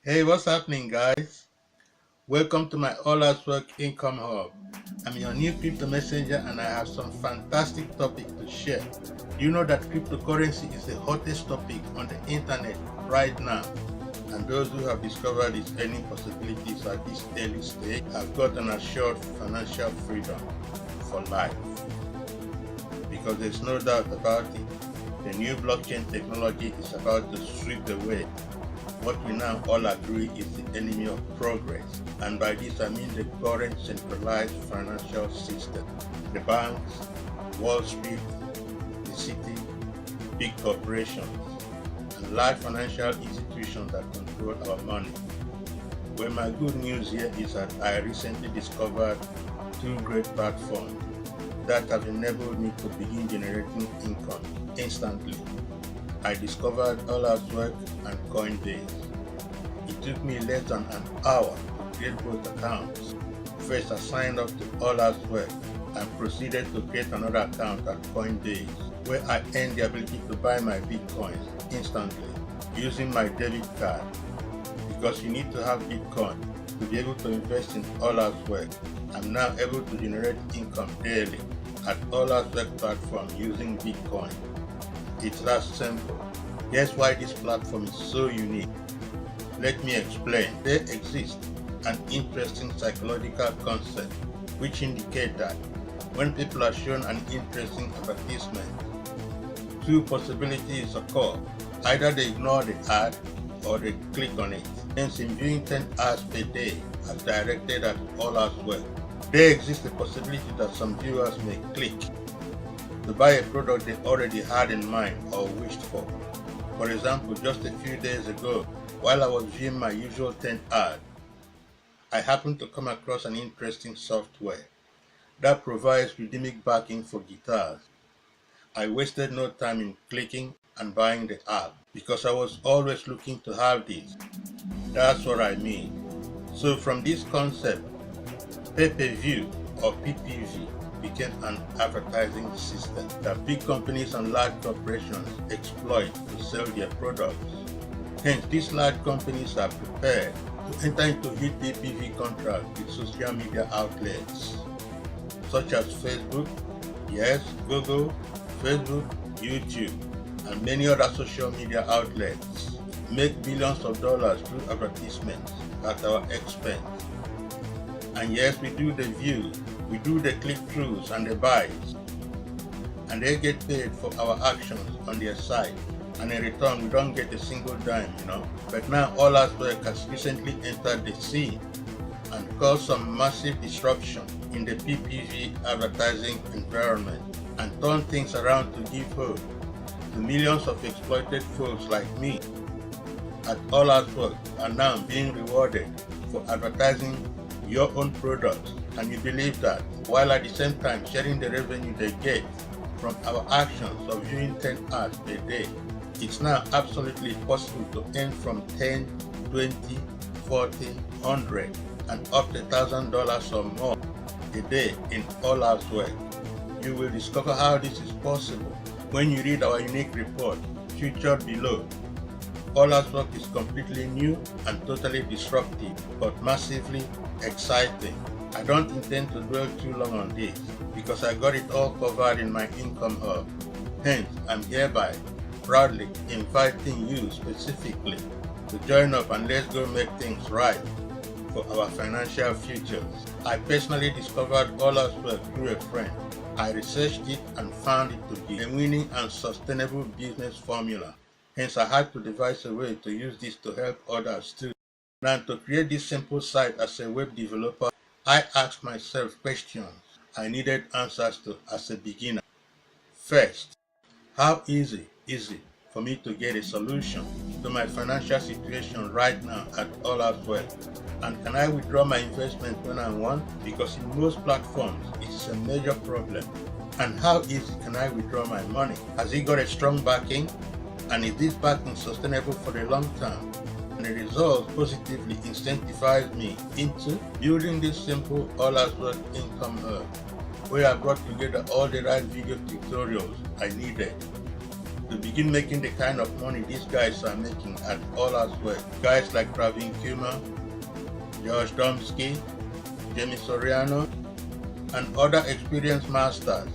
Hey, what's happening, guys? Welcome to my Alladswork Income Hub. I'm your new crypto messenger and I have some fantastic topics to share. You know that cryptocurrency is the hottest topic on the internet right now, and those who have discovered its earning possibilities at this early stage have gotten assured financial freedom for life. Because there's no doubt about it, the new blockchain technology is about to sweep away what we now all agree is the enemy of progress, and by this I mean the current centralized financial system. The banks, Wall Street, the city, big corporations, and large financial institutions that control our money. Well, my good news here is that I recently discovered two great platforms that have enabled me to begin generating income instantly. I discovered Alladswork and Coinbase. It took me less than an hour to create both accounts. First, I signed up to Alladswork and proceeded to create another account at Coinbase, where I earned the ability to buy my Bitcoins instantly using my debit card. Because you need to have Bitcoin to be able to invest in Alladswork, I'm now able to generate income daily at Alladswork platform using Bitcoin. It's that simple. Here's why this platform is so unique. Let me explain. There exists an interesting psychological concept which indicates that when people are shown an interesting advertisement, two possibilities occur. Either they ignore the ad or they click on it. Hence, in viewing 10 ads per day as directed at Alladswork, there exists a possibility that some viewers may click to buy a product they already had in mind or wished for. For example, just a few days ago, while I was viewing my usual 10 ads, I happened to come across an interesting software that provides rhythmic backing for guitars. I wasted no time in clicking and buying the app because I was always looking to have this. That's what I mean. So from this concept, pay-per-view or PPV became an advertising system that big companies and large corporations exploit to sell their products. Hence, these large companies are prepared to enter into huge PPV contracts with social media outlets such as Facebook, Google, Facebook, YouTube, and many other social media outlets make billions of dollars through advertisements at our expense. And yes, we do the views, we do the click-throughs and the buys, and they get paid for our actions on their site, and in return we don't get a single dime, But now Alladswork has recently entered the scene and caused some massive disruption in the PPV advertising environment and turned things around to give hope to millions of exploited folks like me. At Alladswork are now being rewarded for advertising your own products, and you believe that, while at the same time sharing the revenue they get from our actions of viewing 10 ads per day. It's now absolutely possible to earn from $10, $20, $40, $100 and up to $1,000 or more a day in Alladswork. You will discover how this is possible when you read our unique report featured below. Alladswork is completely new and totally disruptive, but massively exciting. I don't intend to dwell too long on this because I got it all covered in my Income Hub. Hence, I'm hereby proudly inviting you specifically to join up and let's go make things right for our financial futures. I personally discovered Alladswork through a friend. I researched it and found it to be a winning and sustainable business formula. Hence, I had to devise a way to use this to help others too. Now, to create this simple site as a web developer, I asked myself questions I needed answers to as a beginner. First, how easy is it for me to get a solution to my financial situation right now at Alladswork? And can I withdraw my investment when I want? Because in most platforms, it's a major problem. And how easy can I withdraw my money? Has it got a strong backing? And is this backing sustainable for the long term? And the results positively incentivize me into building this simple Alladswork Income Hub, where I brought together all the right video tutorials I needed. to begin making the kind of money these guys are making at Alladswork. Guys like Praveen Kumar, Josh Domsky, Jamie Soriano, and other experienced masters,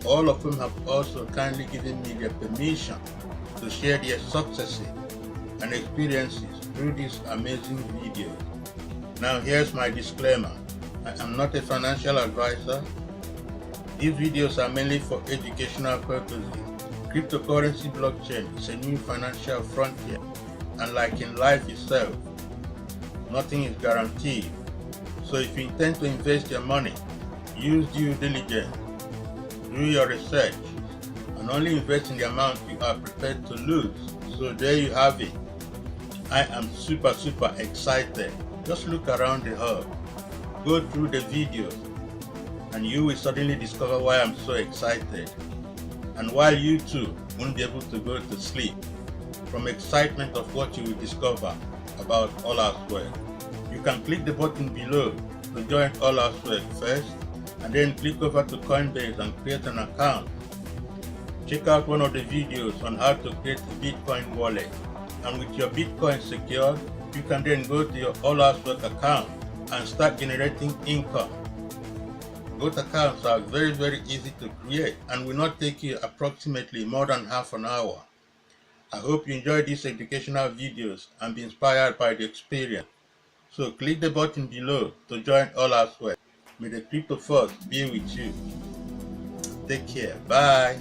all of whom have also kindly given me their permission to share their successes and experiences through these amazing videos. Now here's my disclaimer. I am not a financial advisor. These videos are mainly for educational purposes. Cryptocurrency blockchain is a new financial frontier, and like in life itself, nothing is guaranteed. So if you intend to invest your money, use due diligence, do your research, and only invest in the amount you are prepared to lose. So there you have it. I am super excited. Just look around the hub, go through the videos, and you will suddenly discover why I'm so excited, and why you too won't be able to go to sleep from excitement of what you will discover about Alladswork. You can click the button below to join Alladswork first, and then click over to Coinbase and create an account. Check out one of the videos on how to create a Bitcoin wallet, and with your Bitcoin secured, you can then go to your Alladswork account and start generating income. Both accounts are very easy to create and will not take you approximately more than half an hour. I hope you enjoyed these educational videos and be inspired by the experience. So click the button below to join Alladswork. May the crypto force be with you. Take care. Bye.